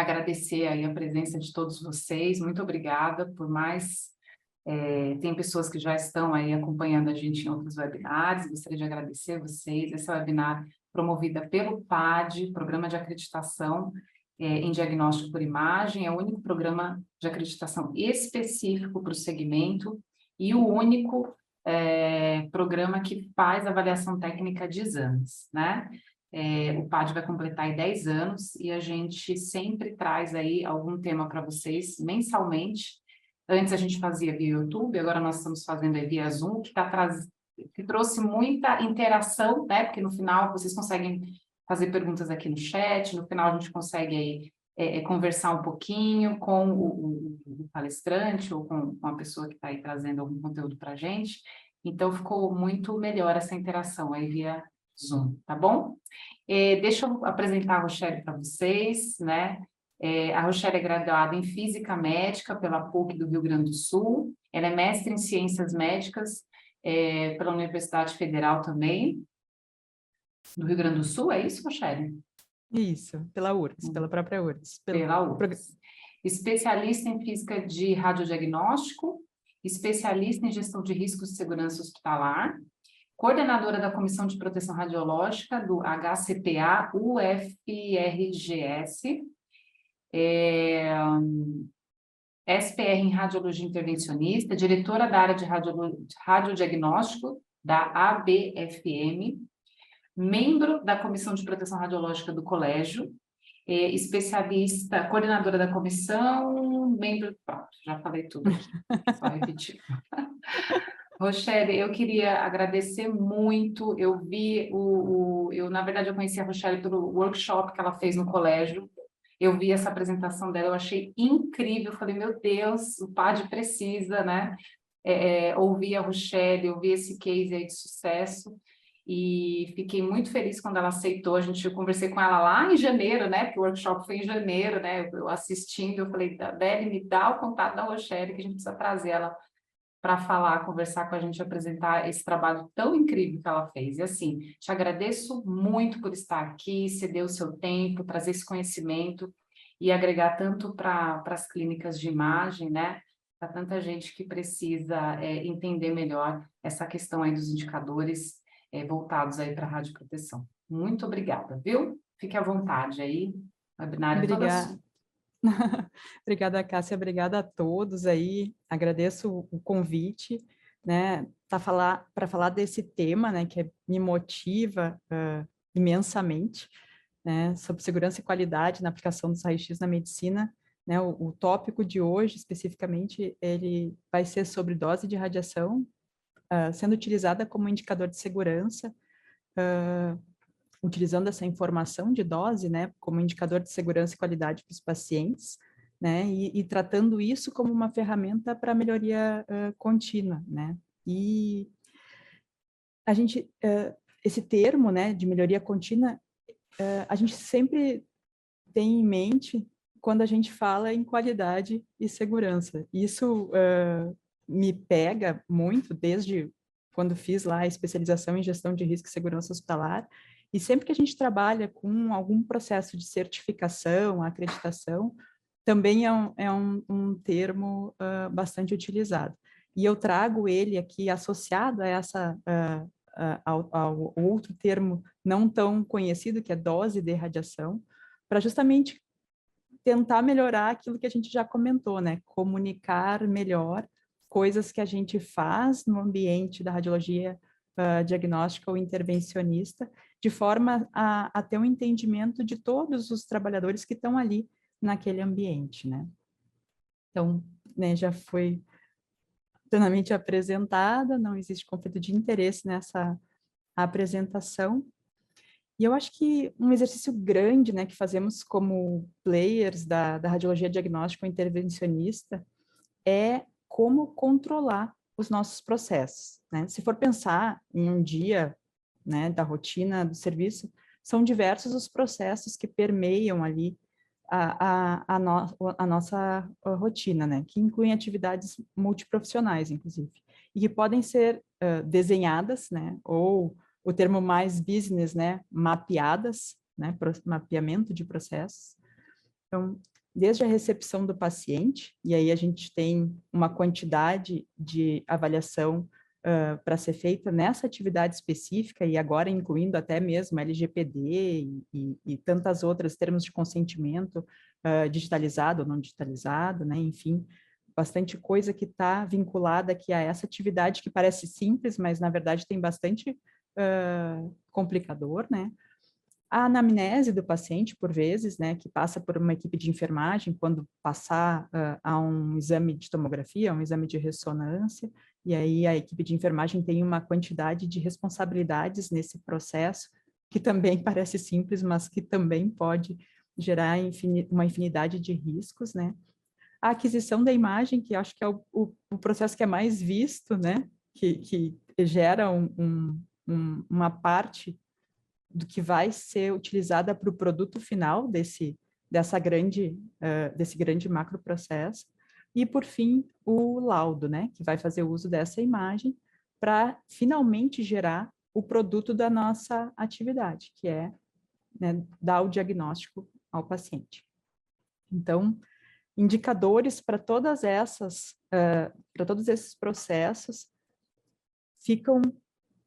agradecer aí a presença de todos vocês. Muito obrigada por mais... tem pessoas que já estão aí acompanhando a gente em outros webinários. Gostaria de agradecer a vocês. Esse é o webinar promovida pelo PAD, Programa de Acreditação em Diagnóstico por Imagem. É o único programa de acreditação específico para o segmento e o único programa que faz avaliação técnica de exames, né? O PAD vai completar aí 10 anos e a gente sempre traz aí algum tema para vocês mensalmente. Antes a gente fazia via YouTube, agora nós estamos fazendo aí via Zoom, que trouxe muita interação, né? Porque no final vocês conseguem fazer perguntas aqui no chat, no final a gente consegue aí conversar um pouquinho com o palestrante ou com a pessoa que está aí trazendo algum conteúdo para a gente. Então ficou muito melhor essa interação aí via Zoom, tá bom? Deixa eu apresentar a Rochelle para vocês, né? A Rochelle é graduada em Física Médica pela PUC do Rio Grande do Sul. Ela é mestre em Ciências Médicas pela Universidade Federal também, do Rio Grande do Sul, é isso, Rochelle? Isso, pela URGS, pela própria URGS. Pela URGS. Especialista em Física de Radiodiagnóstico, especialista em Gestão de Riscos de Segurança Hospitalar, coordenadora da Comissão de Proteção Radiológica do HCPA-UFRGS, SPR em Radiologia Intervencionista, diretora da área de radiodiagnóstico da ABFM, membro da Comissão de Proteção Radiológica do Colégio, especialista, coordenadora da comissão, membro... Pronto, já falei tudo aqui, só repetir. Rochelle, eu queria agradecer muito, na verdade, eu conheci a Rochelle pelo workshop que ela fez no colégio. Eu vi essa apresentação dela, eu achei incrível, eu falei, meu Deus, o PAD precisa, né? Ouvir a Rochelle, ouvir esse case aí de sucesso, e fiquei muito feliz quando ela aceitou. Eu conversei com ela lá em janeiro, né? Porque o workshop foi em janeiro, né? Eu assistindo, eu falei, Deli, me dá o contato da Rochelle, que a gente precisa trazer ela para falar, conversar com a gente, apresentar esse trabalho tão incrível que ela fez. E assim, te agradeço muito por estar aqui, ceder o seu tempo, trazer esse conhecimento e agregar tanto para as clínicas de imagem, né? Para tanta gente que precisa entender melhor essa questão aí dos indicadores voltados aí para a radioproteção. Muito obrigada, viu? Fique à vontade aí, o webinar é toda sua. Obrigada, Cássia, obrigada a todos aí, agradeço o convite, né, para falar desse tema, né, que me motiva imensamente, né, sobre segurança e qualidade na aplicação dos raios-x na medicina, né, o tópico de hoje, especificamente, ele vai ser sobre dose de radiação, sendo utilizada como indicador de segurança, utilizando essa informação de dose, né, como indicador de segurança e qualidade para os pacientes, né, e tratando isso como uma ferramenta para melhoria contínua, né, e a gente, esse termo, né, de melhoria contínua, a gente sempre tem em mente quando a gente fala em qualidade e segurança. Isso me pega muito desde quando fiz lá a especialização em gestão de risco e segurança hospitalar, e sempre que a gente trabalha com algum processo de certificação, acreditação, também é um termo bastante utilizado. E eu trago ele aqui associado a essa, ao outro termo não tão conhecido, que é dose de radiação, para justamente tentar melhorar aquilo que a gente já comentou, né? Comunicar melhor coisas que a gente faz no ambiente da radiologia diagnóstica ou intervencionista, de forma a ter um entendimento de todos os trabalhadores que estão ali naquele ambiente, né? Então, né, já foi plenamente apresentada, não existe conflito de interesse nessa apresentação. E eu acho que um exercício grande, né, que fazemos como players da radiologia diagnóstica ou intervencionista é como controlar os nossos processos, né? Se for pensar em um dia, né, da rotina do serviço, são diversos os processos que permeiam ali a nossa rotina, né? Que incluem atividades multiprofissionais, inclusive, e que podem ser desenhadas, né? Ou o termo mais business, né? Mapeadas, né? Mapeamento de processos. Então, desde a recepção do paciente, e aí a gente tem uma quantidade de avaliação para ser feita nessa atividade específica, e agora incluindo até mesmo LGPD e tantas outras termos de consentimento digitalizado ou não digitalizado, né? Enfim, bastante coisa que está vinculada aqui a essa atividade que parece simples, mas na verdade tem bastante complicador, né? A anamnese do paciente, por vezes, né, que passa por uma equipe de enfermagem, quando passar a um exame de tomografia, um exame de ressonância, e aí a equipe de enfermagem tem uma quantidade de responsabilidades nesse processo, que também parece simples, mas que também pode gerar uma infinidade de riscos, né? A aquisição da imagem, que acho que é o processo que é mais visto, né, que gera uma parte do que vai ser utilizada para o produto final desse grande macroprocesso. E, por fim, o laudo, né, que vai fazer uso dessa imagem para finalmente gerar o produto da nossa atividade, que é, né, dar o diagnóstico ao paciente. Então, indicadores para todos esses processos ficam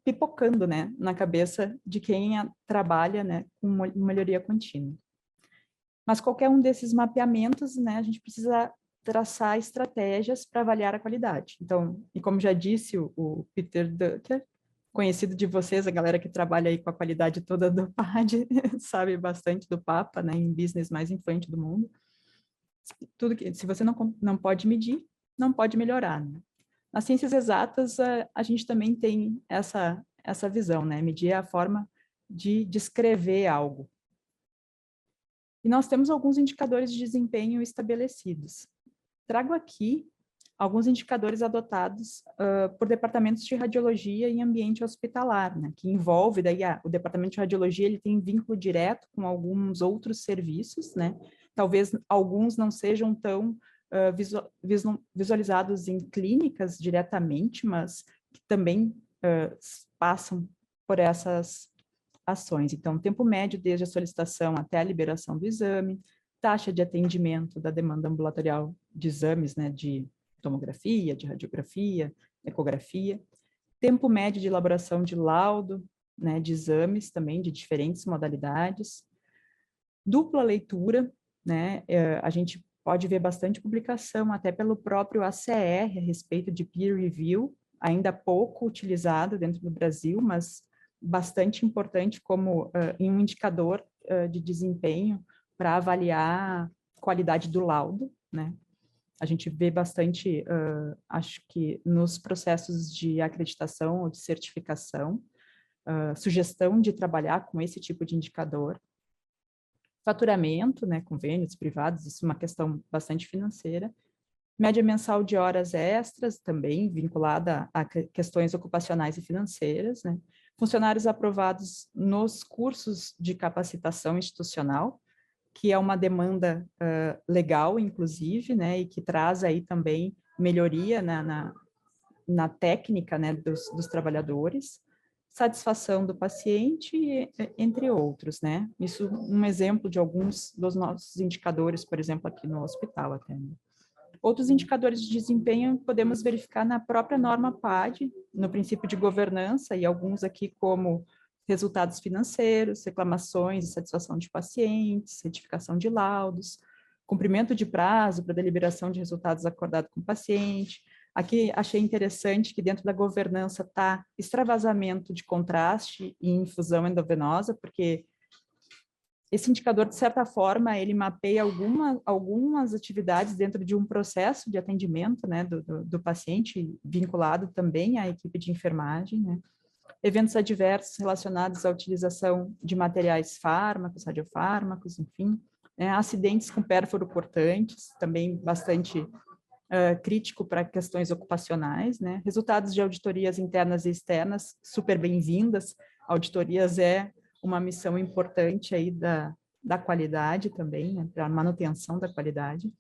pipocando, né, na cabeça de quem trabalha, né, com melhoria contínua. Mas qualquer um desses mapeamentos, né, a gente precisa traçar estratégias para avaliar a qualidade. Então, e como já disse o Peter Drucker, conhecido de vocês, a galera que trabalha aí com a qualidade toda do PAD, sabe bastante do Papa, né, em business mais influente do mundo. Tudo que, se você não pode medir, não pode melhorar, né? Nas ciências exatas, a gente também tem essa visão, né? Medir é a forma de descrever algo. E nós temos alguns indicadores de desempenho estabelecidos. Trago aqui alguns indicadores adotados por departamentos de radiologia em ambiente hospitalar, né? Que envolve, daí o departamento de radiologia ele tem vínculo direto com alguns outros serviços, né? Talvez alguns não sejam tão visualizados em clínicas diretamente, mas que também passam por essas ações. Então, tempo médio desde a solicitação até a liberação do exame, taxa de atendimento da demanda ambulatorial de exames, né, de tomografia, de radiografia, ecografia, tempo médio de elaboração de laudo, né, de exames também de diferentes modalidades, dupla leitura, né, a gente pode ver bastante publicação, até pelo próprio ACR, a respeito de peer review, ainda pouco utilizado dentro do Brasil, mas bastante importante como um indicador de desempenho para avaliar a qualidade do laudo, né? A gente vê bastante, acho que nos processos de acreditação ou de certificação, sugestão de trabalhar com esse tipo de indicador. Faturamento, né, convênios privados, isso é uma questão bastante financeira. Média mensal de horas extras, também vinculada a questões ocupacionais e financeiras, né? Funcionários aprovados nos cursos de capacitação institucional, que é uma demanda legal, inclusive, né, e que traz aí também melhoria na técnica, né, dos trabalhadores. Satisfação do paciente, entre outros, né? Isso um exemplo de alguns dos nossos indicadores, por exemplo, aqui no hospital até, né? Outros indicadores de desempenho podemos verificar na própria norma PAD, no princípio de governança, e alguns aqui como resultados financeiros, reclamações e satisfação de pacientes, certificação de laudos, cumprimento de prazo para deliberação de resultados acordado com o paciente. Aqui achei interessante que dentro da governança está extravasamento de contraste e infusão endovenosa, porque esse indicador, de certa forma, ele mapeia algumas atividades dentro de um processo de atendimento, né, do paciente, vinculado também à equipe de enfermagem, né. Eventos adversos relacionados à utilização de materiais fármacos, radiofármacos, enfim, né, acidentes com pérfuro cortantes, também bastante crítico para questões ocupacionais, né, resultados de auditorias internas e externas, super bem-vindas, auditorias é uma missão importante aí da qualidade também, né, para a manutenção da qualidade.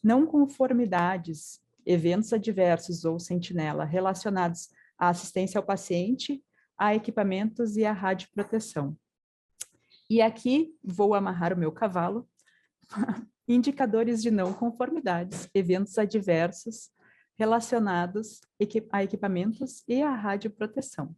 Não conformidades, eventos adversos ou sentinela relacionados à assistência ao paciente, a equipamentos e a radioproteção. E aqui vou amarrar o meu cavalo indicadores de não conformidades, eventos adversos relacionados a equipamentos e à radioproteção.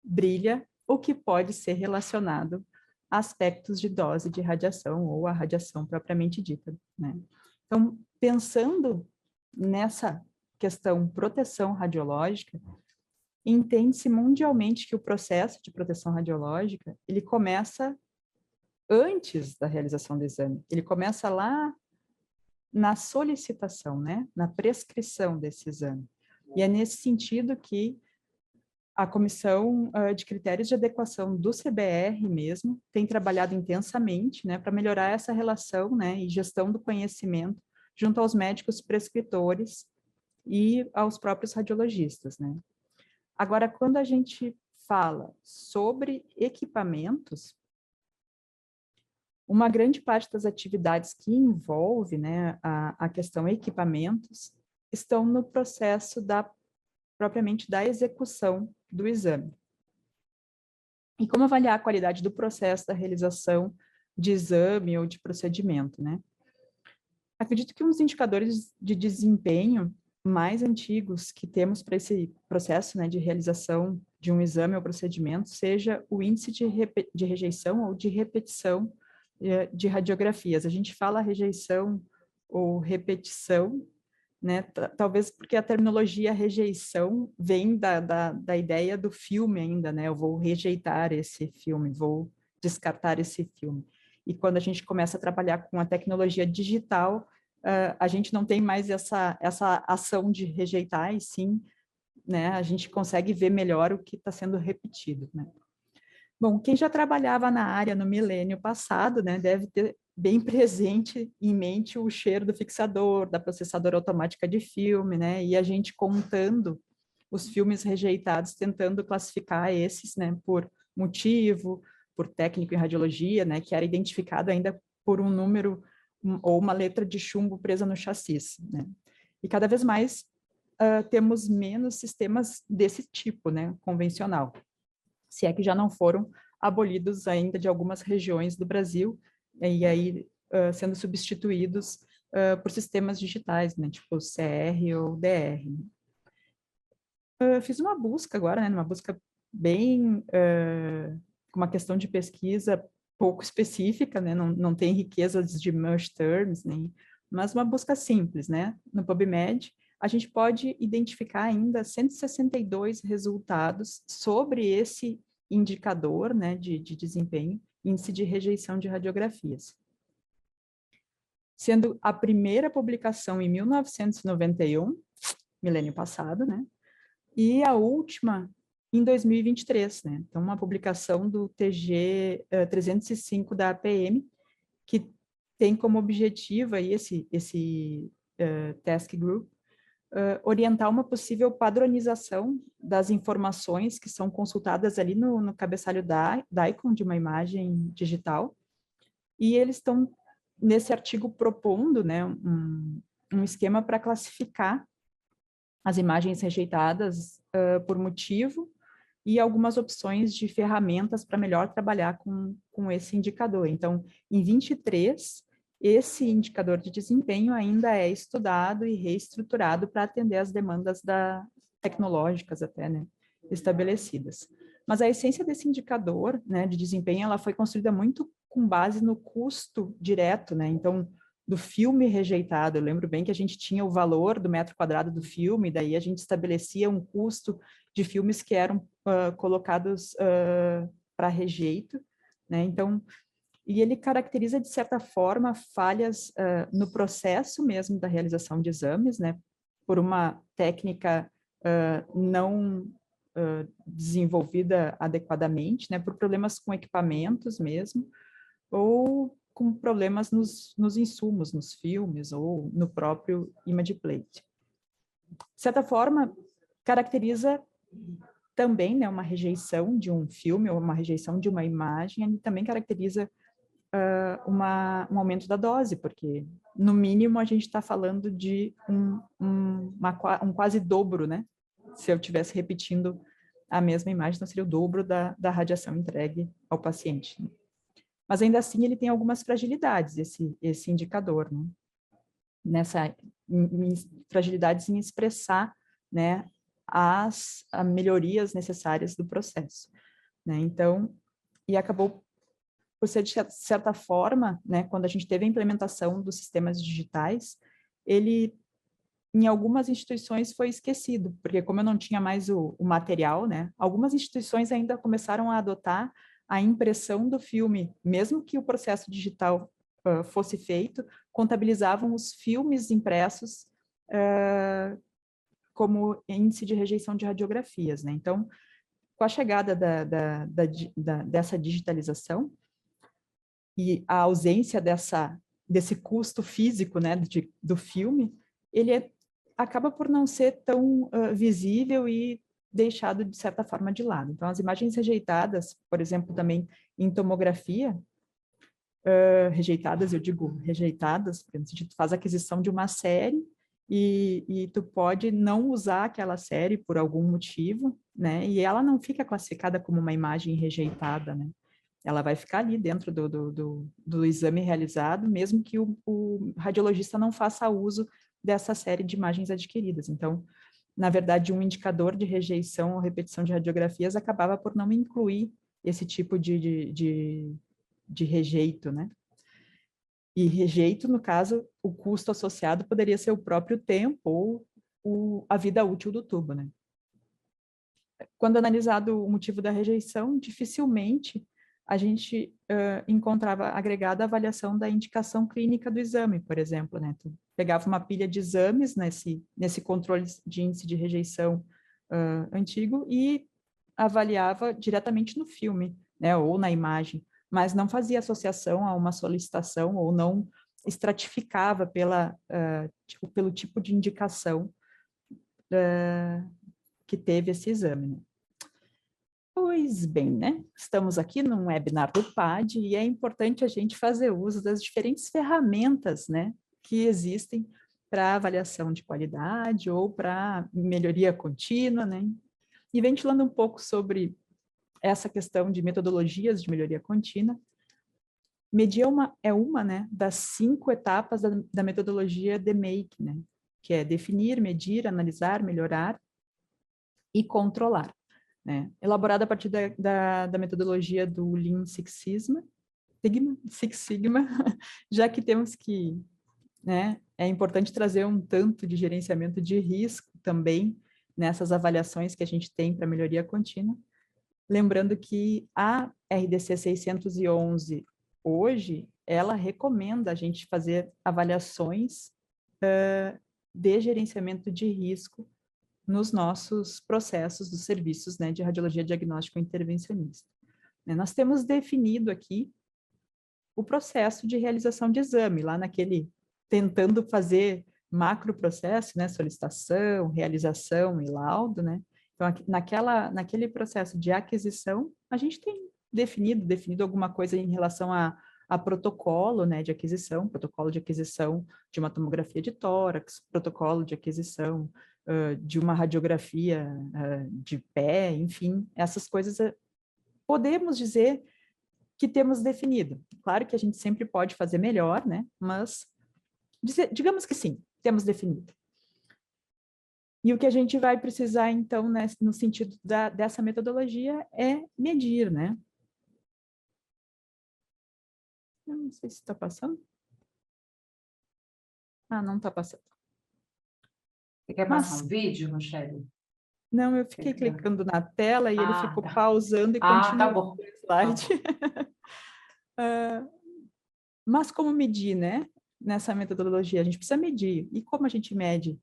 Brilha o que pode ser relacionado a aspectos de dose de radiação ou a radiação propriamente dita, né? Então, pensando nessa questão proteção radiológica, entende-se mundialmente que o processo de proteção radiológica, ele começa antes da realização do exame. Ele começa lá na solicitação, né? Na prescrição desse exame. E é nesse sentido que a Comissão de Critérios de Adequação do CBR mesmo tem trabalhado intensamente, né, para melhorar essa relação, né, e gestão do conhecimento junto aos médicos prescritores e aos próprios radiologistas, né. Agora, quando a gente fala sobre equipamentos, uma grande parte das atividades que envolve, né, a questão equipamentos estão no processo propriamente da execução do exame. E como avaliar a qualidade do processo da realização de exame ou de procedimento, né? Acredito que um dos indicadores de desempenho mais antigos que temos para esse processo, né, de realização de um exame ou procedimento seja o índice de rejeição ou de repetição de radiografias. A gente fala rejeição ou repetição, né? Talvez porque a terminologia rejeição vem da ideia do filme ainda, né? Eu vou rejeitar esse filme, vou descartar esse filme. E quando a gente começa a trabalhar com a tecnologia digital, a gente não tem mais essa ação de rejeitar, e sim, né, a gente consegue ver melhor o que está sendo repetido, né? Bom, quem já trabalhava na área no milênio passado, né, deve ter bem presente em mente o cheiro do fixador, da processadora automática de filme, né, e a gente contando os filmes rejeitados, tentando classificar esses, né, por motivo, por técnico em radiologia, né, que era identificado ainda por um número ou uma letra de chumbo presa no chassis, né. E cada vez mais temos menos sistemas desse tipo, né, convencional, se é que já não foram abolidos ainda de algumas regiões do Brasil, e aí sendo substituídos por sistemas digitais, né, tipo CR ou DR. Fiz uma busca agora, né, uma busca bem, com uma questão de pesquisa pouco específica, né, não tem riquezas de mush terms, nem, mas uma busca simples, né, no PubMed, a gente pode identificar ainda 162 resultados sobre esse indicador, né, de desempenho, índice de rejeição de radiografias. Sendo a primeira publicação em 1991, milênio passado, né, e a última em 2023, né, então uma publicação do TG 305 da APM, que tem como objetivo aí esse task group, orientar uma possível padronização das informações que são consultadas ali no cabeçalho DICOM de uma imagem digital, e eles estão, nesse artigo, propondo, né, um esquema para classificar as imagens rejeitadas por motivo e algumas opções de ferramentas para melhor trabalhar com esse indicador. Então, em 23, esse indicador de desempenho ainda é estudado e reestruturado para atender às demandas tecnológicas até, né, estabelecidas. Mas a essência desse indicador, né, de desempenho, ela foi construída muito com base no custo direto, né, então, do filme rejeitado. Eu lembro bem que a gente tinha o valor do metro quadrado do filme, daí a gente estabelecia um custo de filmes que eram colocados para rejeito, né, então, e ele caracteriza, de certa forma, falhas no processo mesmo da realização de exames, né, por uma técnica não desenvolvida adequadamente, né, por problemas com equipamentos mesmo, ou com problemas nos insumos, nos filmes, ou no próprio image plate. De certa forma, caracteriza também, né, uma rejeição de um filme, ou uma rejeição de uma imagem, e também caracteriza um aumento da dose, porque, no mínimo, a gente está falando de um quase dobro, né? Se eu estivesse repetindo a mesma imagem, então seria o dobro da radiação entregue ao paciente. mas ainda assim ele tem algumas fragilidades, esse indicador, né? Fragilidades em expressar, né, as melhorias necessárias do processo, né? Então, e acabou por ser, de certa forma, né, quando a gente teve a implementação dos sistemas digitais, ele, em algumas instituições, foi esquecido, porque como eu não tinha mais o material, né, algumas instituições ainda começaram a adotar a impressão do filme, mesmo que o processo digital fosse feito, contabilizavam os filmes impressos como índice de rejeição de radiografias, né? Então, com a chegada dessa digitalização, e a ausência desse custo físico, né, do filme, ele acaba por não ser tão visível e deixado, de certa forma, de lado. Então, as imagens rejeitadas, por exemplo, também em tomografia, rejeitadas, eu digo rejeitadas, porque no sentido, tu faz a aquisição de uma série e tu pode não usar aquela série por algum motivo, né, e ela não fica classificada como uma imagem rejeitada, né. Ela vai ficar ali dentro do exame realizado, mesmo que o radiologista não faça uso dessa série de imagens adquiridas. Então, na verdade, um indicador de rejeição ou repetição de radiografias acabava por não incluir esse tipo de rejeito, né? E rejeito, no caso, o custo associado poderia ser o próprio tempo ou a vida útil do tubo, né? Quando analisado o motivo da rejeição, dificilmente a gente encontrava agregada a avaliação da indicação clínica do exame, por exemplo, né? Tu pegava uma pilha de exames nesse controle de índice de rejeição antigo e avaliava diretamente no filme, né? Ou na imagem, mas não fazia associação a uma solicitação ou não estratificava pelo tipo de indicação que teve esse exame, né? Pois bem, né? Estamos aqui num webinar do PAD e é importante a gente fazer uso das diferentes ferramentas, né, que existem para avaliação de qualidade ou para melhoria contínua, né? E ventilando um pouco sobre essa questão de metodologias de melhoria contínua, medir é uma, né, das 5 etapas da metodologia DMAIC, né? Que é definir, medir, analisar, melhorar e controlar. Né? Elaborada a partir da metodologia do Lean Six Sigma, já que temos que, né, é importante trazer um tanto de gerenciamento de risco também nessas avaliações que a gente tem para melhoria contínua. Lembrando que a RDC 611, hoje, ela recomenda a gente fazer avaliações de gerenciamento de risco nos nossos processos dos serviços, né, de radiologia diagnóstico intervencionista. Nós temos definido aqui o processo de realização de exame, lá tentando fazer macro processo, né, solicitação, realização e laudo, né. Então, naquele processo de aquisição, a gente tem definido alguma coisa em relação a protocolo, né, de aquisição, protocolo de aquisição de uma tomografia de tórax, protocolo de aquisição de uma radiografia de pé, enfim, essas coisas podemos dizer que temos definido. Claro que a gente sempre pode fazer melhor, né? Mas digamos que sim, temos definido. E o que a gente vai precisar, então, né, no sentido dessa metodologia, é medir, né? Eu não sei se está passando. Ah, não está passando. Você quer passar um vídeo, Rochelle? Não, eu fiquei clicando na tela e ele ficou pausando e continuando tá bom. O slide. Mas como medir, né? Nessa metodologia, a gente precisa medir. E como a gente mede?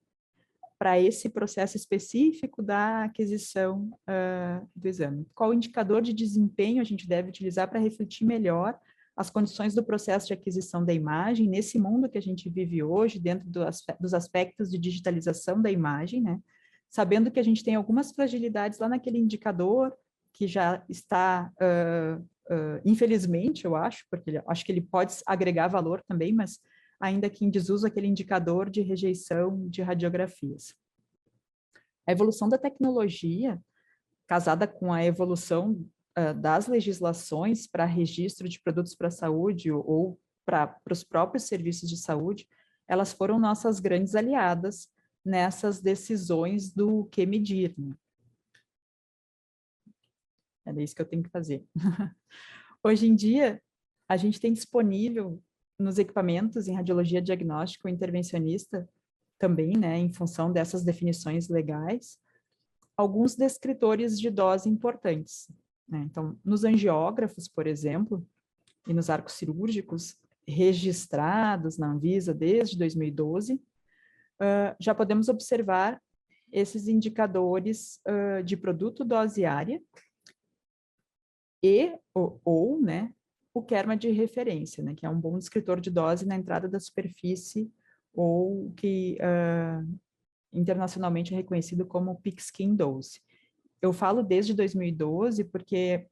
Para esse processo específico da aquisição do exame. Qual indicador de desempenho a gente deve utilizar para refletir melhor as condições do processo de aquisição da imagem nesse mundo que a gente vive hoje, dentro dos aspectos de digitalização da imagem, né? Sabendo que a gente tem algumas fragilidades lá naquele indicador, que já está, infelizmente, eu acho, porque acho que ele pode agregar valor também, mas ainda que em desuso aquele indicador de rejeição de radiografias. A evolução da tecnologia, casada com a evolução das legislações para registro de produtos para a saúde ou para os próprios serviços de saúde, elas foram nossas grandes aliadas nessas decisões do que medir, né? É isso que eu tenho que fazer. Hoje em dia, a gente tem disponível nos equipamentos em radiologia diagnóstico intervencionista, também, né, em função dessas definições legais, alguns descritores de dose importantes, né? Então, nos angiógrafos, por exemplo, e nos arcos cirúrgicos, registrados na Anvisa desde 2012, já podemos observar esses indicadores de produto dose área e ou né, o kerma de referência, né, que é um bom descritor de dose na entrada da superfície ou que internacionalmente é reconhecido como peak skin dose. Eu falo desde 2012 porque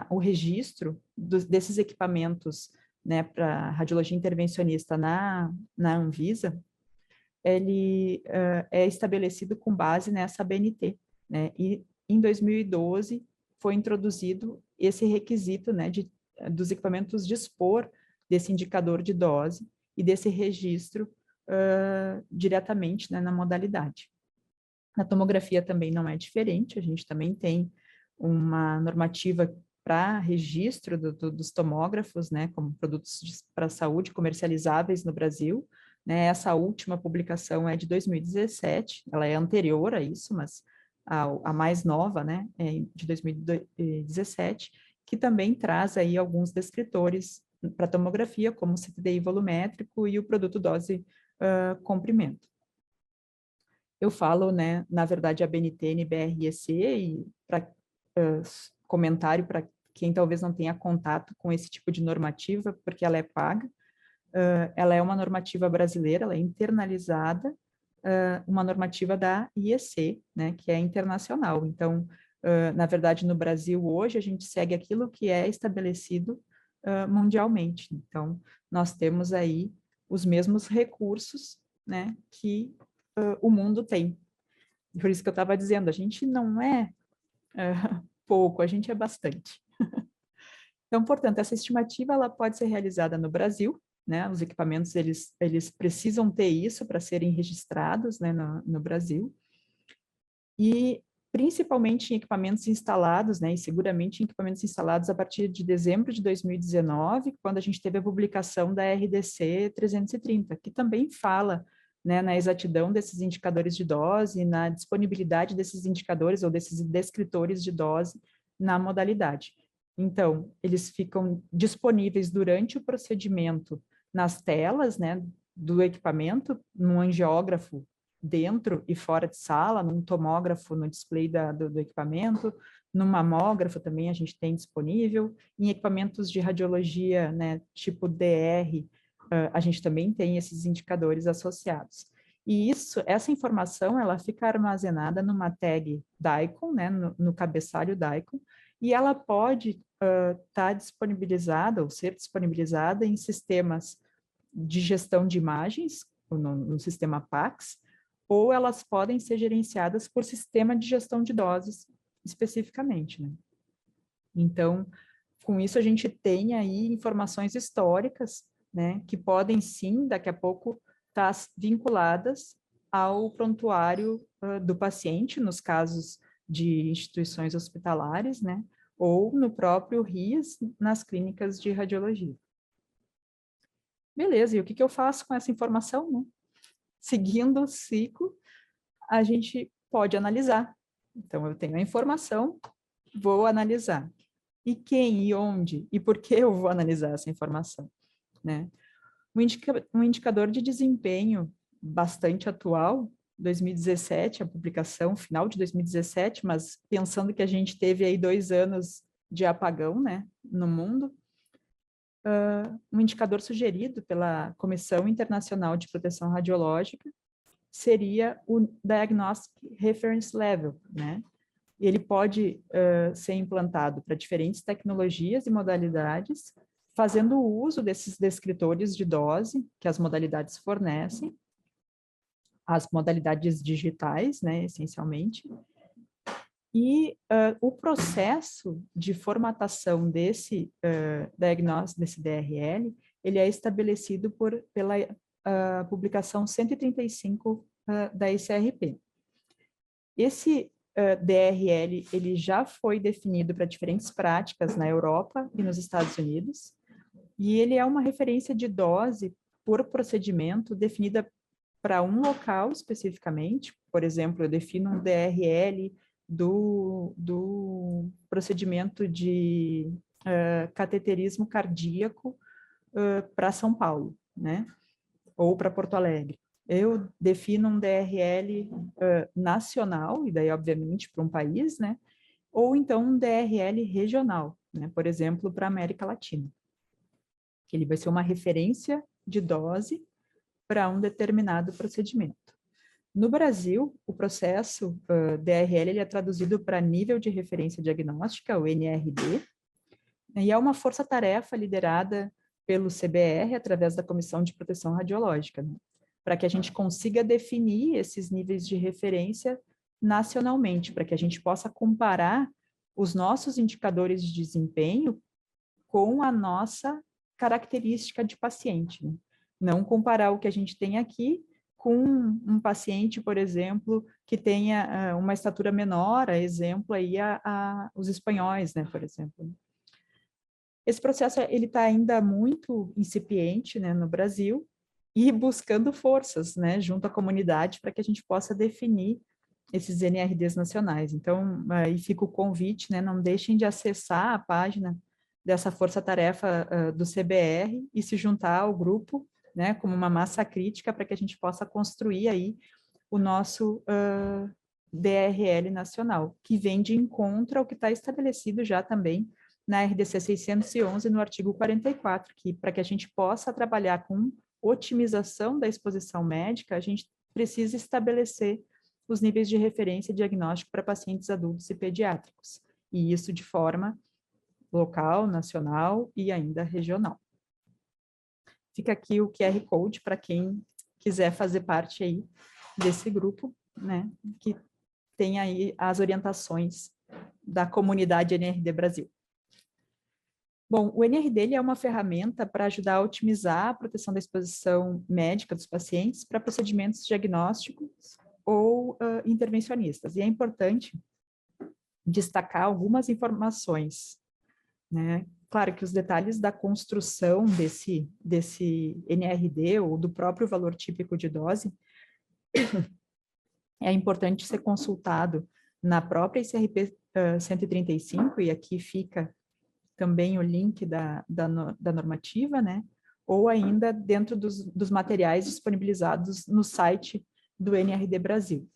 o registro desses equipamentos, né, para radiologia intervencionista na Anvisa, ele é estabelecido com base nessa ABNT, né, e em 2012 foi introduzido esse requisito, né, dos equipamentos dispor desse indicador de dose e desse registro diretamente, né, na modalidade. Na tomografia também não é diferente, a gente também tem uma normativa para registro dos tomógrafos, né, como produtos para a saúde comercializáveis no Brasil, né. Essa última publicação é de 2017, ela é anterior a isso, mas a mais nova, né, é de 2017, que também traz aí alguns descritores para tomografia, como o CTDI volumétrico e o produto dose comprimento. Eu falo, né, na verdade, a BNT, NBR e EC, e para comentário para quem talvez não tenha contato com esse tipo de normativa, porque ela é paga, ela é uma normativa brasileira, ela é internalizada, uma normativa da IEC, né, que é internacional. Então, na verdade, no Brasil hoje, a gente segue aquilo que é estabelecido mundialmente. Então, nós temos aí os mesmos recursos, né, que o mundo tem. Por isso que eu estava dizendo, a gente não é pouco, a gente é bastante. Então, portanto, essa estimativa ela pode ser realizada no Brasil, né? Os equipamentos eles precisam ter isso para serem registrados, né, no Brasil. E principalmente em equipamentos instalados, né, e seguramente em equipamentos instalados a partir de dezembro de 2019, quando a gente teve a publicação da RDC 330, que também fala, né, na exatidão desses indicadores de dose, na disponibilidade desses indicadores ou desses descritores de dose na modalidade. Então, eles ficam disponíveis durante o procedimento nas telas, né, do equipamento, no angiógrafo, dentro e fora de sala, num tomógrafo no display do equipamento, no mamógrafo também a gente tem disponível, em equipamentos de radiologia, né, tipo DR, a gente também tem esses indicadores associados. E essa informação, ela fica armazenada numa tag DICOM, né, no cabeçalho DICOM, e ela pode estar disponibilizada ou ser disponibilizada em sistemas de gestão de imagens, no sistema PACS, ou elas podem ser gerenciadas por sistema de gestão de doses, especificamente, né? Então, com isso a gente tem aí informações históricas, né, que podem sim, daqui a pouco, estar vinculadas ao prontuário do paciente, nos casos de instituições hospitalares, né, ou no próprio RIS, nas clínicas de radiologia. Beleza, e o que eu faço com essa informação, né? Seguindo o ciclo, a gente pode analisar. Então, eu tenho a informação, vou analisar. E quem, e onde, e por que eu vou analisar essa informação, né? Um indicador de desempenho bastante atual, 2017, a publicação, final de 2017, mas pensando que a gente teve aí 2 anos de apagão, né, no mundo, um indicador sugerido pela Comissão Internacional de Proteção Radiológica seria o Diagnostic Reference Level, né? Ele pode ser implantado para diferentes tecnologias e modalidades, fazendo uso desses descritores de dose que as modalidades fornecem, as modalidades digitais, né, essencialmente, E o processo de formatação desse diagnóstico, desse DRL, ele é estabelecido pela publicação 135 da ICRP. Esse DRL, ele já foi definido para diferentes práticas na Europa e nos Estados Unidos, e ele é uma referência de dose por procedimento definida para um local especificamente. Por exemplo, eu defino um DRL do procedimento de cateterismo cardíaco para São Paulo, né? Ou para Porto Alegre. Eu defino um DRL nacional, e daí, obviamente, para um país, né? Ou então um DRL regional, né? Por exemplo, para a América Latina. Que ele vai ser uma referência de dose para um determinado procedimento. No Brasil, o processo DRL ele é traduzido para nível de referência diagnóstica, o NRD, e é uma força-tarefa liderada pelo CBR através da Comissão de Proteção Radiológica, né? Para que a gente consiga definir esses níveis de referência nacionalmente, para que a gente possa comparar os nossos indicadores de desempenho com a nossa característica de paciente, né? Não comparar o que a gente tem aqui com um paciente, por exemplo, que tenha uma estatura menor, a exemplo aí os espanhóis, né, por exemplo. Esse processo ele está ainda muito incipiente, né, no Brasil, e buscando forças, né, junto à comunidade para que a gente possa definir esses NRDs nacionais. Então, aí fica o convite, né, não deixem de acessar a página dessa força-tarefa do CBR e se juntar ao grupo, né, como uma massa crítica para que a gente possa construir aí o nosso DRL nacional, que vem de encontro ao que está estabelecido já também na RDC 611, no artigo 44, que para que a gente possa trabalhar com otimização da exposição médica, a gente precisa estabelecer os níveis de referência e diagnóstico para pacientes adultos e pediátricos, e isso de forma local, nacional e ainda regional. Fica aqui o QR Code para quem quiser fazer parte aí desse grupo, né, que tem aí as orientações da comunidade NRD Brasil. Bom, o NRD ele é uma ferramenta para ajudar a otimizar a proteção da exposição médica dos pacientes para procedimentos diagnósticos ou intervencionistas. E é importante destacar algumas informações, né? Claro que os detalhes da construção desse NRD ou do próprio valor típico de dose é importante ser consultado na própria ICRP 135, e aqui fica também o link da normativa, né? Ou ainda dentro dos materiais disponibilizados no site do NRD Brasil.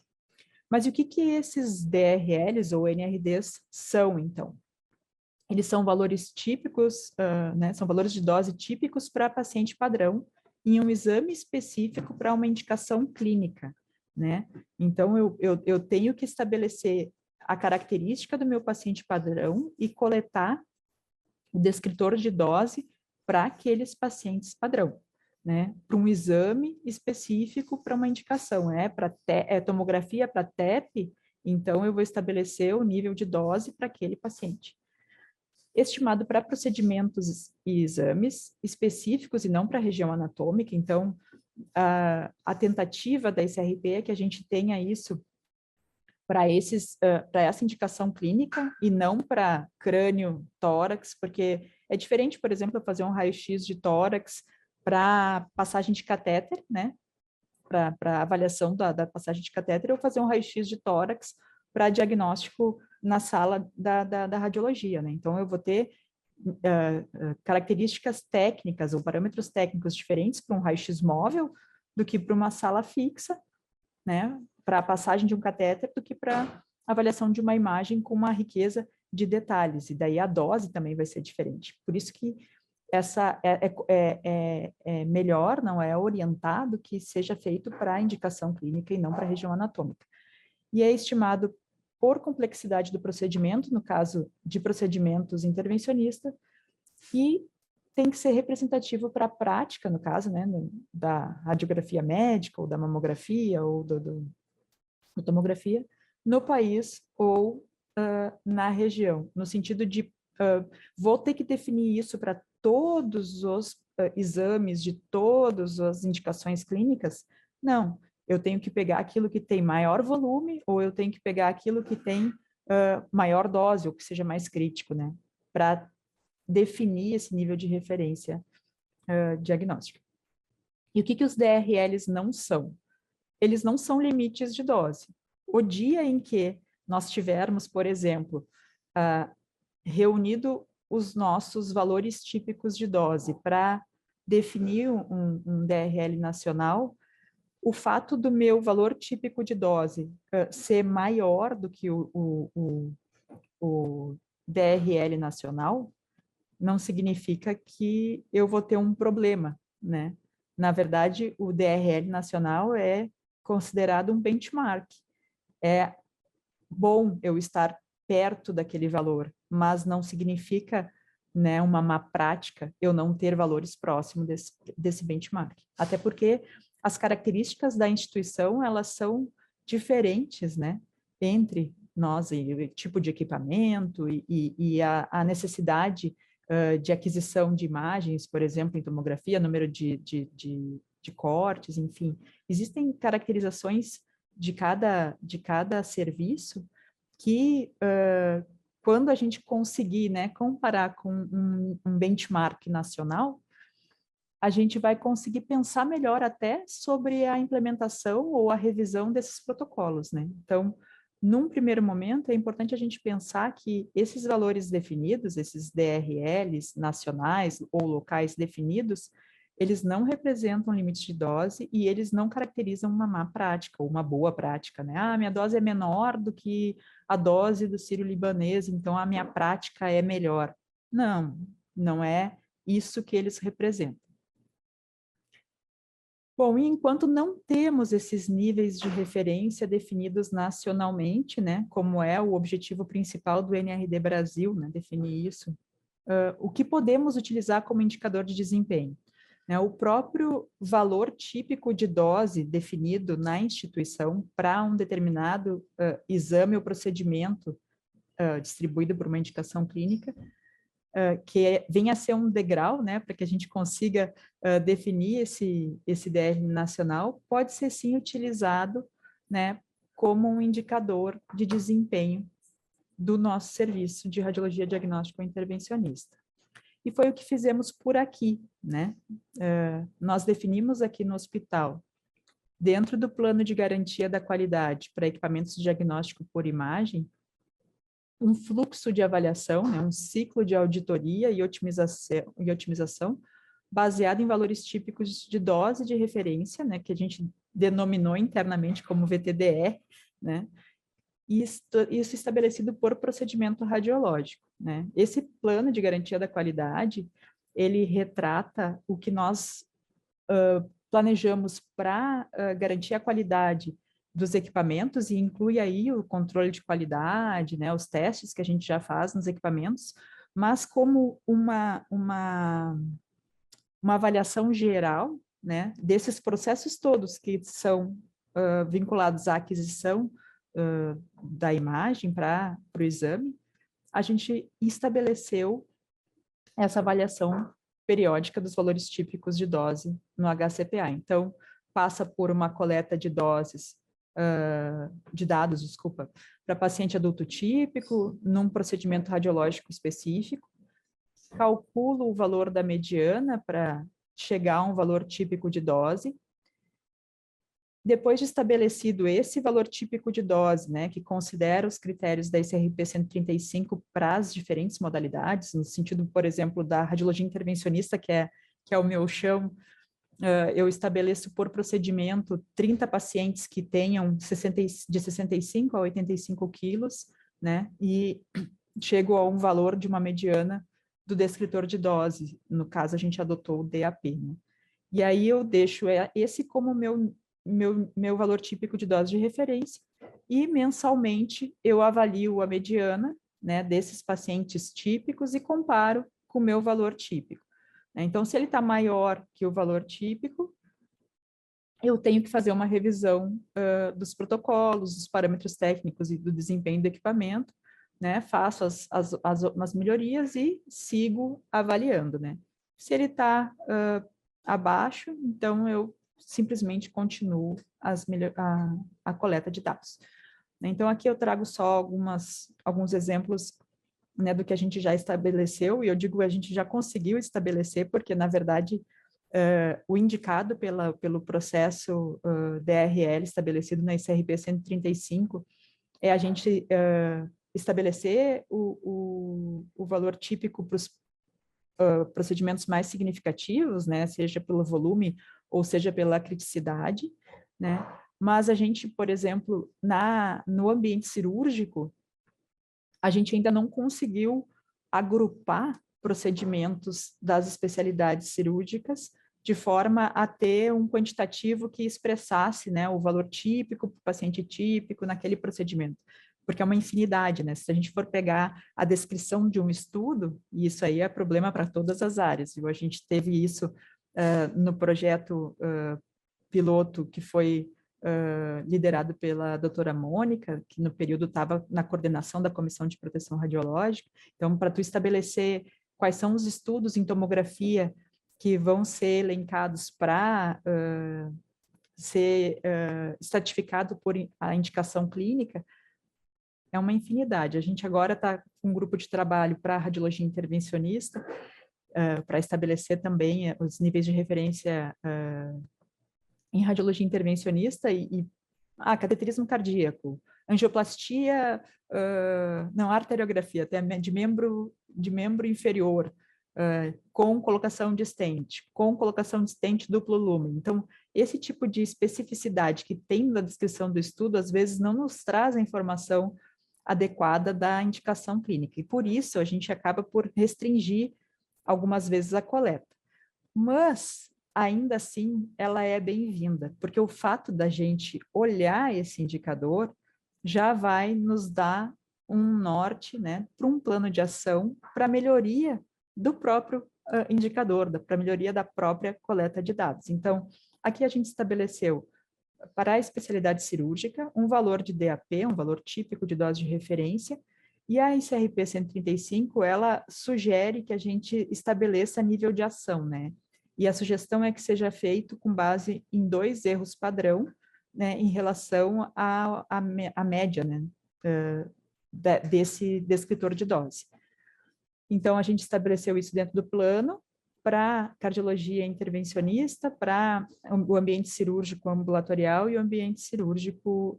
Mas o que esses DRLs ou NRDs são, então? Eles são valores típicos, né? São valores de dose típicos para paciente padrão em um exame específico para uma indicação clínica, né? Então, eu tenho que estabelecer a característica do meu paciente padrão e coletar o descritor de dose para aqueles pacientes padrão, né? Para um exame específico para uma indicação, para tomografia para TEP, então eu vou estabelecer o nível de dose para aquele paciente. Estimado para procedimentos e exames específicos e não para a região anatômica, então a tentativa da ICRP é que a gente tenha isso para essa indicação clínica e não para crânio, tórax, porque é diferente, por exemplo, eu fazer um raio-x de tórax para passagem de catéter, né? Para avaliação da passagem de catéter, ou fazer um raio-x de tórax para diagnóstico na sala da radiologia, né? Então, eu vou ter características técnicas ou parâmetros técnicos diferentes para um raio-x móvel do que para uma sala fixa, né? Para a passagem de um catéter do que para avaliação de uma imagem com uma riqueza de detalhes, e daí a dose também vai ser diferente. Por isso que essa é melhor, não é orientado que seja feito para indicação clínica e não para região anatômica. E é estimado por complexidade do procedimento, no caso de procedimentos intervencionistas, e tem que ser representativo para a prática, no caso, né, da radiografia médica, ou da mamografia, ou da tomografia, no país ou na região, no sentido de vou ter que definir isso para todos os exames de todas as indicações clínicas? Não, eu tenho que pegar aquilo que tem maior volume ou eu tenho que pegar aquilo que tem maior dose, ou que seja mais crítico, né? Para definir esse nível de referência diagnóstica. E o que os DRLs não são? Eles não são limites de dose. O dia em que nós tivermos, por exemplo, reunido os nossos valores típicos de dose para definir um DRL nacional, o fato do meu valor típico de dose ser maior do que o DRL nacional, não significa que eu vou ter um problema, né? Na verdade, o DRL nacional é considerado um benchmark. É bom eu estar perto daquele valor, mas não significa, né, uma má prática eu não ter valores próximos desse benchmark. Até porque as características da instituição, elas são diferentes, né, entre nós, e o tipo de equipamento e a necessidade de aquisição de imagens, por exemplo, em tomografia, número de cortes, enfim. Existem caracterizações de cada serviço que, quando a gente conseguir, né, comparar com um benchmark nacional, a gente vai conseguir pensar melhor até sobre a implementação ou a revisão desses protocolos, né? Então, num primeiro momento, é importante a gente pensar que esses valores definidos, esses DRLs nacionais ou locais definidos, eles não representam limites de dose e eles não caracterizam uma má prática ou uma boa prática, né? Ah, minha dose é menor do que a dose do sírio-libanês, então a minha prática é melhor. Não, não é isso que eles representam. Bom, e enquanto não temos esses níveis de referência definidos nacionalmente, né, como é o objetivo principal do NRD Brasil, né, definir isso, o que podemos utilizar como indicador de desempenho? Né, o próprio valor típico de dose definido na instituição para um determinado exame ou procedimento distribuído por uma indicação clínica, que venha a ser um degrau, né, para que a gente consiga definir esse DR nacional, pode ser sim utilizado, né, como um indicador de desempenho do nosso serviço de radiologia diagnóstico intervencionista. E foi o que fizemos por aqui, né? Nós definimos aqui no hospital, dentro do plano de garantia da qualidade para equipamentos de diagnóstico por imagem, um fluxo de avaliação, né, um ciclo de auditoria e otimização baseado em valores típicos de dose de referência, né, que a gente denominou internamente como VTDR, né, e isso estabelecido por procedimento radiológico, né. Esse plano de garantia da qualidade, ele retrata o que nós planejamos para garantir a qualidade dos equipamentos e inclui aí o controle de qualidade, né, os testes que a gente já faz nos equipamentos, mas como uma avaliação geral, né, desses processos todos que são vinculados à aquisição da imagem para o exame, a gente estabeleceu essa avaliação periódica dos valores típicos de dose no HCPA. Então, passa por uma coleta de doses, de dados, desculpa, para paciente adulto típico, num procedimento radiológico específico, calcula o valor da mediana para chegar a um valor típico de dose. Depois de estabelecido esse valor típico de dose, né, que considera os critérios da ICRP 135 para as diferentes modalidades, no sentido, por exemplo, da radiologia intervencionista, que é o meu chão, eu estabeleço por procedimento 30 pacientes que tenham de 65 a 85 quilos, né, e chego a um valor de uma mediana do descritor de dose, no caso a gente adotou o DAP, né. E aí eu deixo esse como meu valor típico de dose de referência e mensalmente eu avalio a mediana, né, desses pacientes típicos e comparo com o meu valor típico. Então, se ele está maior que o valor típico, eu tenho que fazer uma revisão dos protocolos, dos parâmetros técnicos e do desempenho do equipamento né? Faço as melhorias e sigo avaliando, né? Se ele está abaixo, então eu simplesmente continuo a coleta de dados. Então, aqui eu trago só alguns exemplos, né, do que a gente já estabeleceu, e eu digo a gente já conseguiu estabelecer, porque, na verdade, o indicado pelo processo DRL estabelecido na ICRP 135 é a gente estabelecer o valor típico para os procedimentos mais significativos, né, seja pelo volume ou seja pela criticidade, né, mas a gente, por exemplo, no ambiente cirúrgico, a gente ainda não conseguiu agrupar procedimentos das especialidades cirúrgicas de forma a ter um quantitativo que expressasse, né, o valor típico para o paciente típico naquele procedimento, porque é uma infinidade, né? Se a gente for pegar a descrição de um estudo, e isso aí é problema para todas as áreas, viu? A gente teve isso no projeto piloto que foi liderado pela doutora Mônica, que no período estava na coordenação da Comissão de Proteção Radiológica. Então, para tu estabelecer quais são os estudos em tomografia que vão ser elencados para ser estratificado por a indicação clínica, é uma infinidade. A gente agora está com um grupo de trabalho para radiologia intervencionista, para estabelecer também os níveis de referência em radiologia intervencionista cateterismo cardíaco, angioplastia, não, arteriografia, até de membro inferior, com colocação de stent, com colocação de stent duplo lumen. Então, esse tipo de especificidade que tem na descrição do estudo, às vezes não nos traz a informação adequada da indicação clínica, e por isso a gente acaba por restringir algumas vezes a coleta. Mas, ainda assim, ela é bem-vinda, porque o fato da gente olhar esse indicador já vai nos dar um norte, né, para um plano de ação para melhoria do próprio indicador, para melhoria da própria coleta de dados. Então, aqui a gente estabeleceu para a especialidade cirúrgica um valor de DAP, um valor típico de dose de referência, e a ICRP 135, ela sugere que a gente estabeleça nível de ação, né? E a sugestão é que seja feito com base em 2 erros padrão, né, em relação à média, né, desse descritor de dose. Então, a gente estabeleceu isso dentro do plano para cardiologia intervencionista, para o ambiente cirúrgico ambulatorial e o ambiente cirúrgico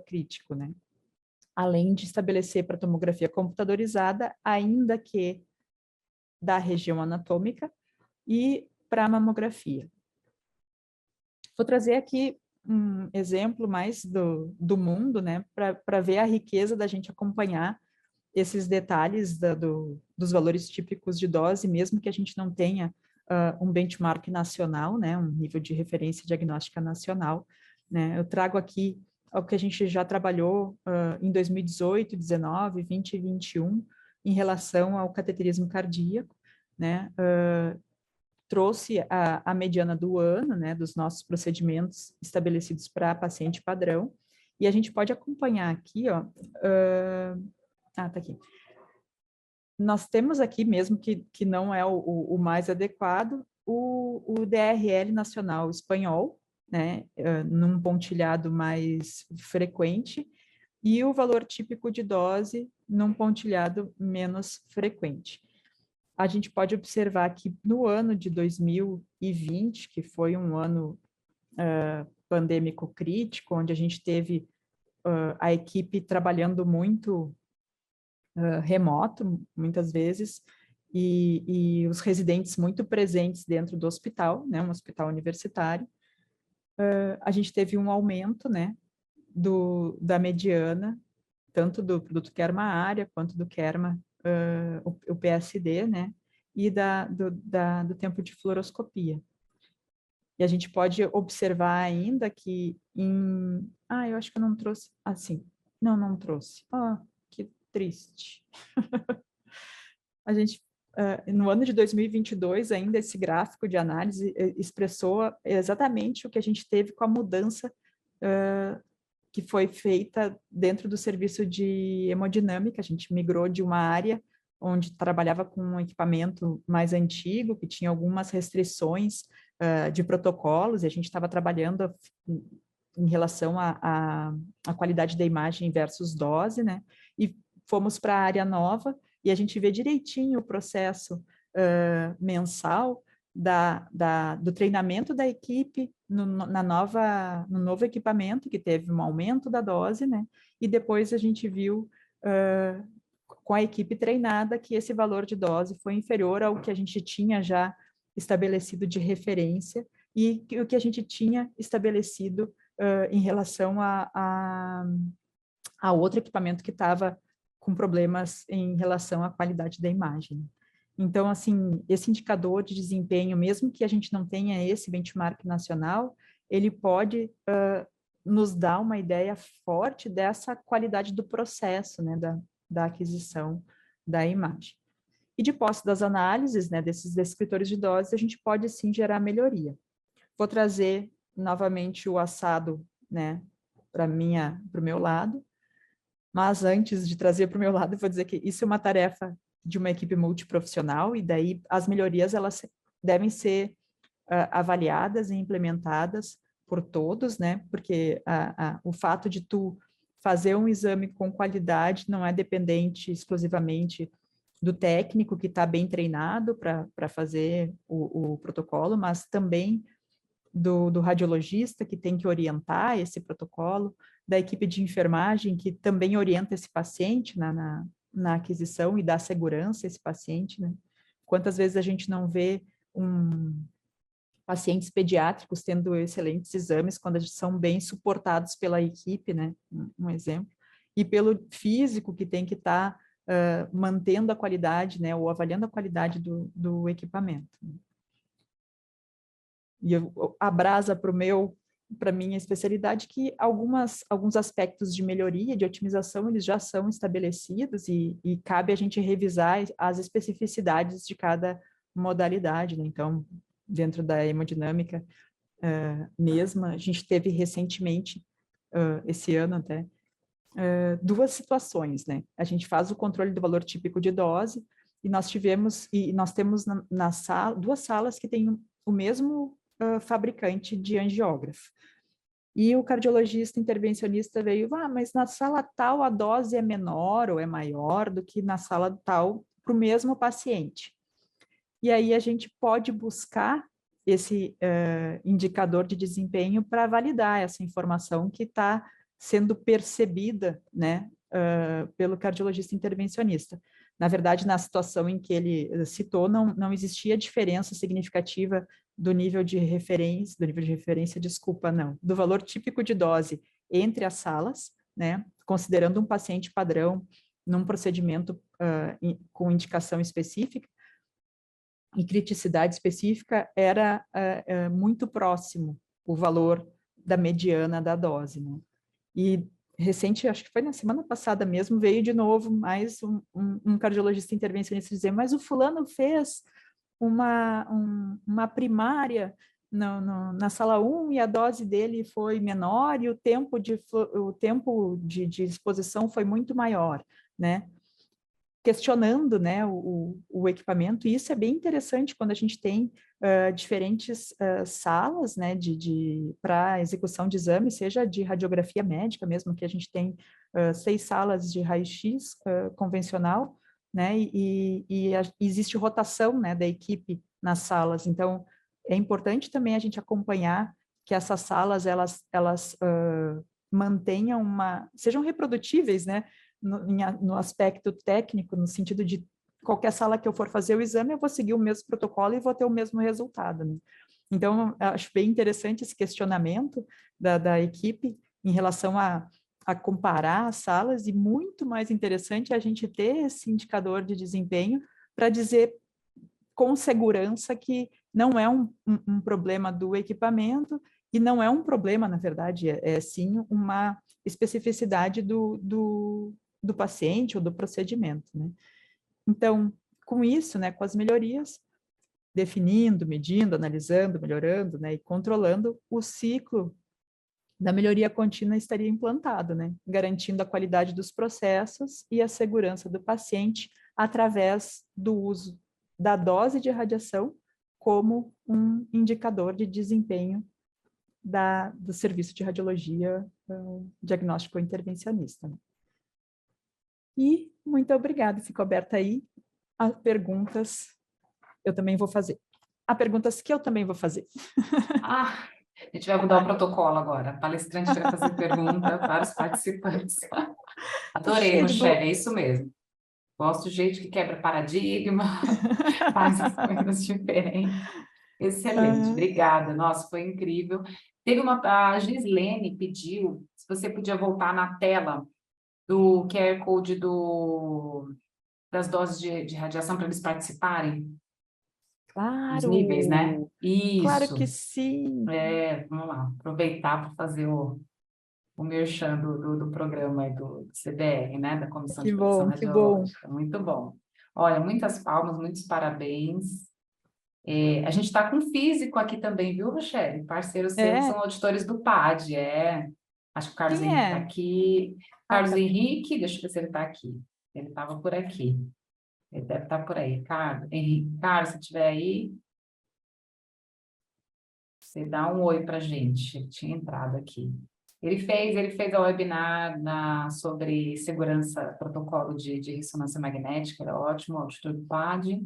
crítico, né? Além de estabelecer para tomografia computadorizada, ainda que da região anatômica, e para a mamografia. Vou trazer aqui um exemplo mais do mundo, né, para ver a riqueza da gente acompanhar esses detalhes dos valores típicos de dose, mesmo que a gente não tenha um benchmark nacional, né, um nível de referência diagnóstica nacional, né. Eu trago aqui o que a gente já trabalhou em 2018, 19, 20 e 21, em relação ao cateterismo cardíaco, né, trouxe a mediana do ano, né, dos nossos procedimentos estabelecidos para paciente padrão, e a gente pode acompanhar aqui, ó, tá aqui. Nós temos aqui, mesmo que não é o mais adequado, o DRL nacional espanhol, né, num pontilhado mais frequente, e o valor típico de dose num pontilhado menos frequente. A gente pode observar que no ano de 2020, que foi um ano pandêmico crítico, onde a gente teve a equipe trabalhando muito remoto, muitas vezes, e os residentes muito presentes dentro do hospital, né, um hospital universitário, a gente teve um aumento, né, da mediana, tanto do produto Kerma área, quanto do Kerma, o PSD, né, e do tempo de fluoroscopia. E a gente pode observar ainda que eu acho que eu não trouxe, não trouxe, que triste. A gente, no ano de 2022, ainda esse gráfico de análise expressou exatamente o que a gente teve com a mudança que foi feita dentro do serviço de hemodinâmica. A gente migrou de uma área onde trabalhava com um equipamento mais antigo, que tinha algumas restrições de protocolos, e a gente estava trabalhando em relação à qualidade da imagem versus dose, né? E fomos para a área nova, e a gente vê direitinho o processo mensal do treinamento da equipe no novo equipamento, que teve um aumento da dose, né? E depois a gente viu com a equipe treinada que esse valor de dose foi inferior ao que a gente tinha já estabelecido de referência e o que a gente tinha estabelecido em relação a outro equipamento que estava com problemas em relação à qualidade da imagem. Então, assim, esse indicador de desempenho, mesmo que a gente não tenha esse benchmark nacional, ele pode nos dar uma ideia forte dessa qualidade do processo, né, da aquisição da imagem. E de posse das análises, né, desses descritores de doses, a gente pode sim gerar melhoria. Vou trazer novamente o assado, né, para o meu lado, mas antes de trazer para o meu lado, eu vou dizer que isso é uma tarefa de uma equipe multiprofissional, e daí as melhorias elas devem ser avaliadas e implementadas por todos, né? Porque o fato de tu fazer um exame com qualidade não é dependente exclusivamente do técnico que está bem treinado para fazer o protocolo, mas também do radiologista que tem que orientar esse protocolo, da equipe de enfermagem que também orienta esse paciente na aquisição e dá segurança a esse paciente, né? Quantas vezes a gente não vê pacientes pediátricos tendo excelentes exames quando eles são bem suportados pela equipe, né? Um exemplo. E pelo físico que tem que estar mantendo a qualidade, né? Ou avaliando a qualidade do equipamento. E eu abrasa para minha especialidade que alguns aspectos de melhoria, de otimização, eles já são estabelecidos e cabe a gente revisar as especificidades de cada modalidade, né? Então, dentro da hemodinâmica mesma, a gente teve recentemente, esse ano até, duas situações, né? A gente faz o controle do valor típico de dose e nós temos na sala, duas salas que têm o mesmo fabricante de angiógrafo. E o cardiologista intervencionista veio, mas na sala tal a dose é menor ou é maior do que na sala tal para o mesmo paciente. E aí a gente pode buscar esse indicador de desempenho para validar essa informação que está sendo percebida, né, pelo cardiologista intervencionista. Na verdade, na situação em que ele citou, não existia diferença significativa do nível de referência, do valor típico de dose entre as salas, né, considerando um paciente padrão num procedimento com indicação específica, e criticidade específica, era muito próximo o valor da mediana da dose, né? E recente, acho que foi na semana passada mesmo, veio de novo mais um cardiologista intervencionista dizer, mas o fulano fez uma primária na sala 1 e a dose dele foi menor e o tempo de exposição foi muito maior, né? Questionando, né, o equipamento, e isso é bem interessante quando a gente tem diferentes salas, né, para execução de exame, seja de radiografia médica mesmo, que a gente tem 6 salas de raio-x convencional, né, existe rotação, né, da equipe nas salas, então é importante também a gente acompanhar que essas salas, elas mantenham sejam reprodutíveis, né, no aspecto técnico, no sentido de qualquer sala que eu for fazer o exame, eu vou seguir o mesmo protocolo e vou ter o mesmo resultado, né? Então, acho bem interessante esse questionamento da equipe em relação a comparar as salas, e muito mais interessante a gente ter esse indicador de desempenho para dizer com segurança que não é um problema do equipamento e não é um problema, na verdade, é sim uma especificidade do paciente ou do procedimento, né? Então, com isso, né, com as melhorias, definindo, medindo, analisando, melhorando, né, e controlando o ciclo da melhoria contínua estaria implantado, né? Garantindo a qualidade dos processos e a segurança do paciente através do uso da dose de radiação como um indicador de desempenho do serviço de radiologia diagnóstico intervencionista. E muito obrigada, fico aberta aí a perguntas. Eu também vou fazer. A perguntas que eu também vou fazer. Ah, a gente vai mudar o protocolo agora. A palestrante vai fazer pergunta para os participantes. Adorei, Cheia de Rochelle, é isso mesmo. Gosto do jeito que quebra paradigma, faz as coisas diferentes. Excelente, obrigada. Nossa, foi incrível. A Gislene pediu se você podia voltar na tela do QR Code das doses de radiação para eles participarem, os níveis, né? Claro que Isso. sim. Vamos lá, aproveitar para fazer o merchan do programa aí do CBR, né? Da Comissão Que de Proteção bom, que bom. Radiológica. Muito bom. Olha, muitas palmas, muitos parabéns. A gente está com físico aqui também, viu, Rochelle? Parceiros seus É, são auditores do PAD, Acho que o Carlos quem Henrique está é? aqui. Ah, Carlos tá. Henrique, deixa eu ver se ele está aqui. Ele estava por aqui. Ele deve estar por aí. Carlos, Henrique, Carlos, se estiver aí, você dá um oi para a gente. Ele tinha entrado aqui. Ele fez a webinar sobre segurança, protocolo de ressonância magnética, era ótimo, auditor do PAD.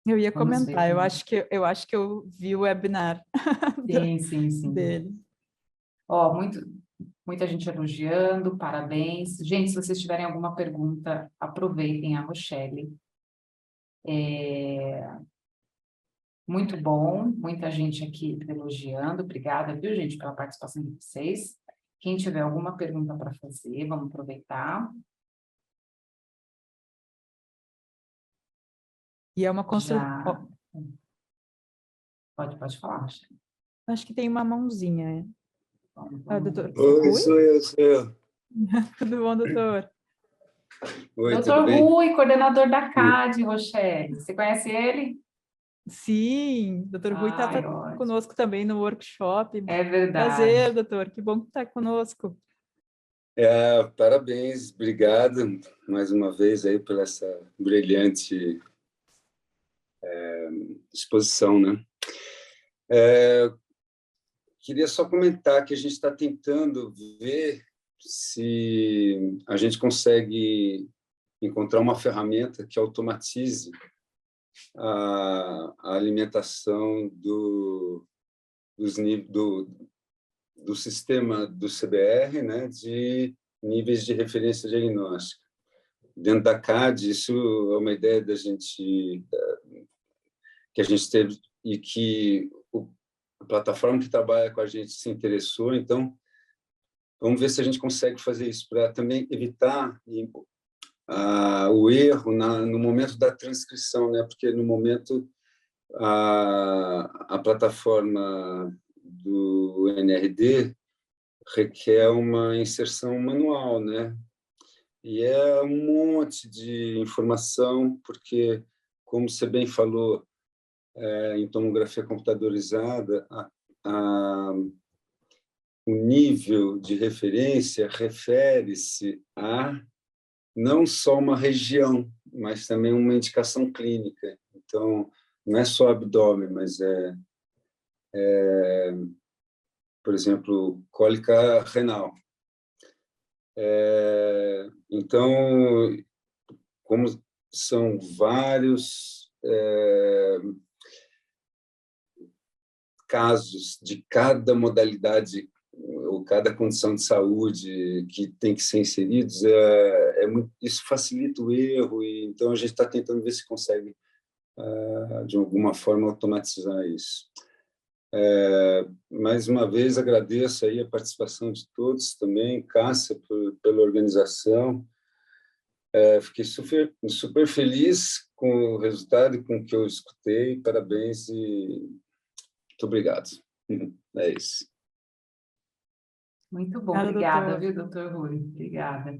Eu ia Vamos ver comentar, eu também. acho que eu vi o webinar Sim, sim, sim. dele. Ó, muita gente elogiando, parabéns. Gente, se vocês tiverem alguma pergunta, aproveitem a Rochelle. Muito bom, muita gente aqui elogiando. Obrigada, viu, gente, pela participação de vocês. Quem tiver alguma pergunta para fazer, vamos aproveitar. E é uma construção. Já. Pode falar, Rochelle. Acho que tem uma mãozinha. Vamos. Doutor Oi, Rui? sou eu. Tudo bom, doutor? Oi, tudo Doutor bem? Rui, coordenador da CAD, Rochelle. Você conhece ele? Sim, doutor Rui Ai, está ótimo. conosco também no workshop. É verdade. Prazer, doutor, que bom que está conosco. Parabéns, obrigado mais uma vez aí por essa brilhante exposição, né? Queria só comentar que a gente está tentando ver se a gente consegue encontrar uma ferramenta que automatize a alimentação do sistema do CBR, né, de níveis de referência diagnóstica. Dentro da CAD, isso é uma ideia que a gente teve e que a plataforma que trabalha com a gente se interessou, então vamos ver se a gente consegue fazer isso para também evitar o erro no momento da transcrição, né? Porque no momento a plataforma do NRD requer uma inserção manual, né? E é um monte de informação, porque, como você bem falou, em tomografia computadorizada, o nível de referência refere-se a não só uma região, mas também uma indicação clínica. Então, não é só abdômen, mas por exemplo, cólica renal. Então, como são vários casos de cada modalidade ou cada condição de saúde que tem que ser inseridos, isso facilita o erro, e então a gente está tentando ver se consegue, de alguma forma, automatizar isso. Mais uma vez, agradeço aí a participação de todos também, Cássia, pela organização. Fiquei super feliz com o resultado e com o que eu escutei. Parabéns e muito obrigado. É isso. Muito bom, Obrigada, obrigada, doutor. viu, doutor Rui? Obrigada.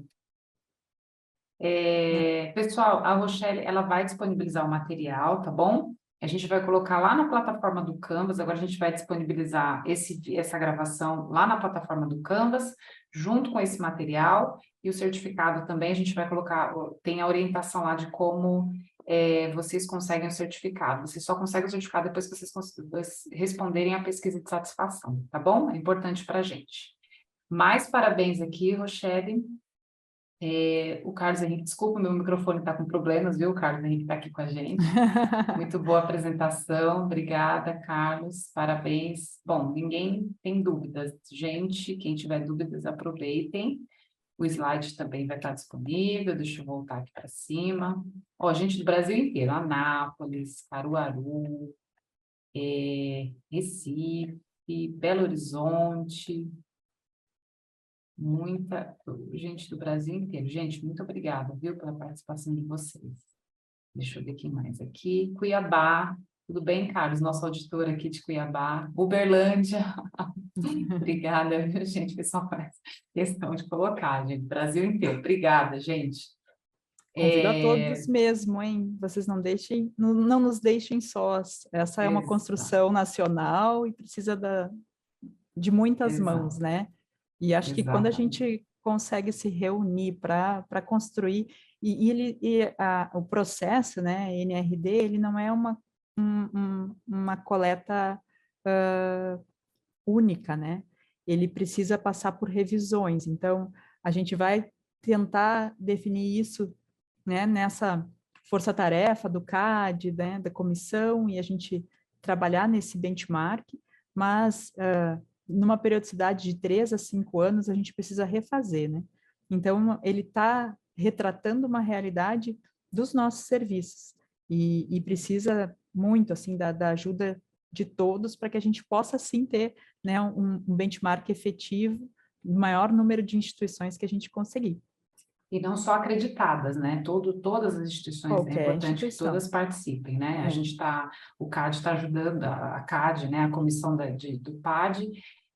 Pessoal, a Rochelle, ela vai disponibilizar o material, tá bom? A gente vai colocar lá na plataforma do Canvas, agora a gente vai disponibilizar essa gravação lá na plataforma do Canvas, junto com esse material, e o certificado também, a gente vai colocar, tem a orientação lá de como vocês conseguem o certificado. Vocês só conseguem o certificado depois que vocês responderem a pesquisa de satisfação, tá bom? É importante para a gente. Mais parabéns aqui, Rochelle. O Carlos Henrique, desculpa, meu microfone está com problemas, viu? O Carlos Henrique está aqui com a gente. Muito boa apresentação, obrigada, Carlos, parabéns. Bom, ninguém tem dúvidas. Gente, quem tiver dúvidas, aproveitem. O slide também vai estar disponível, deixa eu voltar aqui para cima. Ó, gente do Brasil inteiro, Anápolis, Caruaru, Recife, Belo Horizonte, muita gente do Brasil inteiro. Gente, muito obrigada, viu, pela participação de vocês. Deixa eu ver quem mais aqui. Cuiabá, tudo bem, Carlos? Nosso auditor aqui de Cuiabá. Uberlândia, obrigada, viu, gente? O pessoal faz questão de colocar, gente. Brasil inteiro, obrigada, gente. Convido a todos mesmo, hein? Vocês não nos deixem sós. Essa é uma construção nacional e precisa de muitas mãos, né? E acho que quando a gente consegue se reunir para construir, o processo, né, NRD, ele não é uma coleta única, né? Ele precisa passar por revisões. Então, a gente vai tentar definir isso, né, nessa força-tarefa do CAD, né, da comissão, e a gente trabalhar nesse benchmark, mas numa periodicidade de 3 a 5 anos, a gente precisa refazer, né? Então, ele está retratando uma realidade dos nossos serviços e precisa muito, assim, da ajuda de todos para que a gente possa, sim, ter, né, um benchmark efetivo no maior número de instituições que a gente conseguir. E não só acreditadas, né? Todas as instituições, Qualquer é importante instituição. que todas participem, né? O CAD está ajudando, a CAD, né? A comissão do PAD,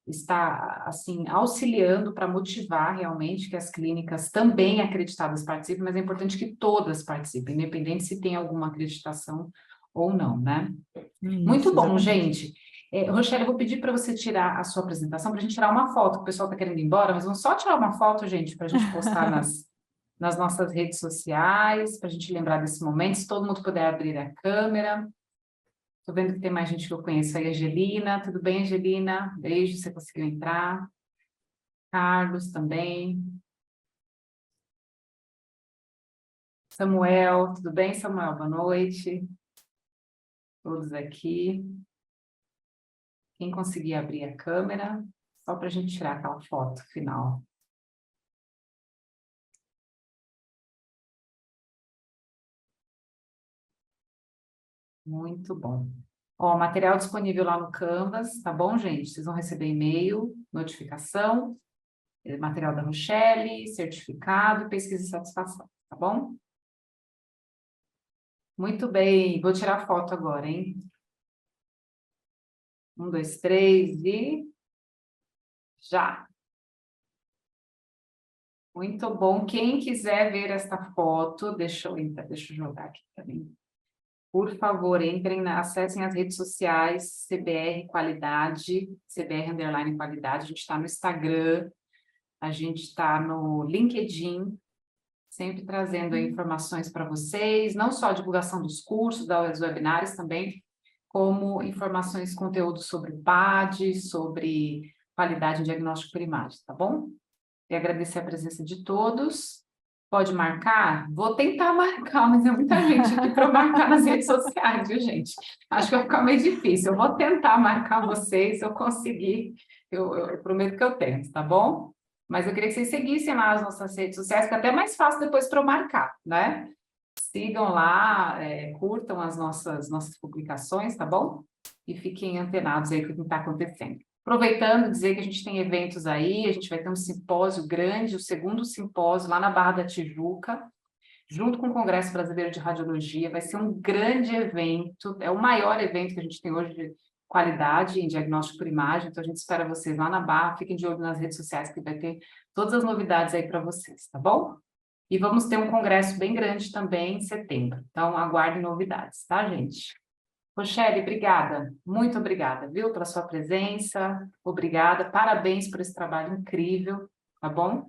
está, assim, auxiliando para motivar realmente que as clínicas também acreditadas participem, mas é importante que todas participem, independente se tem alguma acreditação ou não, né? Muito bom, gente. Rochelle, eu vou pedir para você tirar a sua apresentação, para a gente tirar uma foto, o pessoal está querendo ir embora, mas vamos só tirar uma foto, gente, para a gente postar nas nossas redes sociais, para a gente lembrar desse momento, se todo mundo puder abrir a câmera. Estou vendo que tem mais gente que eu conheço aí, Angelina. Tudo bem, Angelina? Beijo, você conseguiu entrar. Carlos também. Samuel, tudo bem, Samuel? Boa noite. Todos aqui. Quem conseguir abrir a câmera, só para a gente tirar aquela foto final. Muito bom. Ó, material disponível lá no Canvas, tá bom, gente? Vocês vão receber e-mail, notificação, material da Rochelle, certificado, pesquisa e satisfação, tá bom? Muito bem, vou tirar a foto agora, hein? 1, 2, 3 e... já! Muito bom. Quem quiser ver esta foto, deixa eu jogar aqui também. Por favor, acessem as redes sociais, CBR Qualidade, CBR_Qualidade. A gente está no Instagram, a gente está no LinkedIn, sempre trazendo informações para vocês, não só a divulgação dos cursos, dos webinários também, como informações, conteúdo sobre PAD, sobre qualidade em diagnóstico por imagem, tá bom? E agradecer a presença de todos. Pode marcar? Vou tentar marcar, mas é muita gente aqui para marcar nas redes sociais, viu, gente? Acho que vai ficar meio difícil. Eu vou tentar marcar vocês, se eu conseguir, eu prometo que eu tento, tá bom? Mas eu queria que vocês seguissem lá as nossas redes sociais, que é até mais fácil depois para eu marcar, né? Sigam lá, curtam as nossas publicações, tá bom? E fiquem antenados aí com o que está acontecendo. Aproveitando, dizer que a gente tem eventos aí, a gente vai ter um simpósio grande, o segundo simpósio lá na Barra da Tijuca, junto com o Congresso Brasileiro de Radiologia, vai ser um grande evento, é o maior evento que a gente tem hoje de qualidade em diagnóstico por imagem, então a gente espera vocês lá na Barra, fiquem de olho nas redes sociais que vai ter todas as novidades aí para vocês, tá bom? E vamos ter um congresso bem grande também em setembro, então aguardem novidades, tá, gente? Rochelle, obrigada, muito obrigada, viu, pela sua presença, obrigada, parabéns por esse trabalho incrível, tá bom?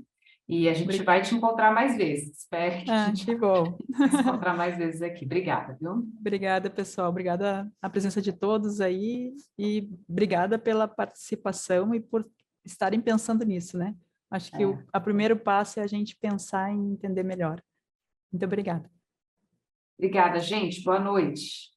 E a gente vai te encontrar mais vezes, espero que a gente que bom. se encontrar mais vezes aqui. Obrigada, viu? Obrigada, pessoal. Obrigada a presença de todos aí e obrigada pela participação e por estarem pensando nisso, né? Acho que o primeiro passo é a gente pensar em entender melhor. Muito obrigada. Obrigada, gente. Boa noite.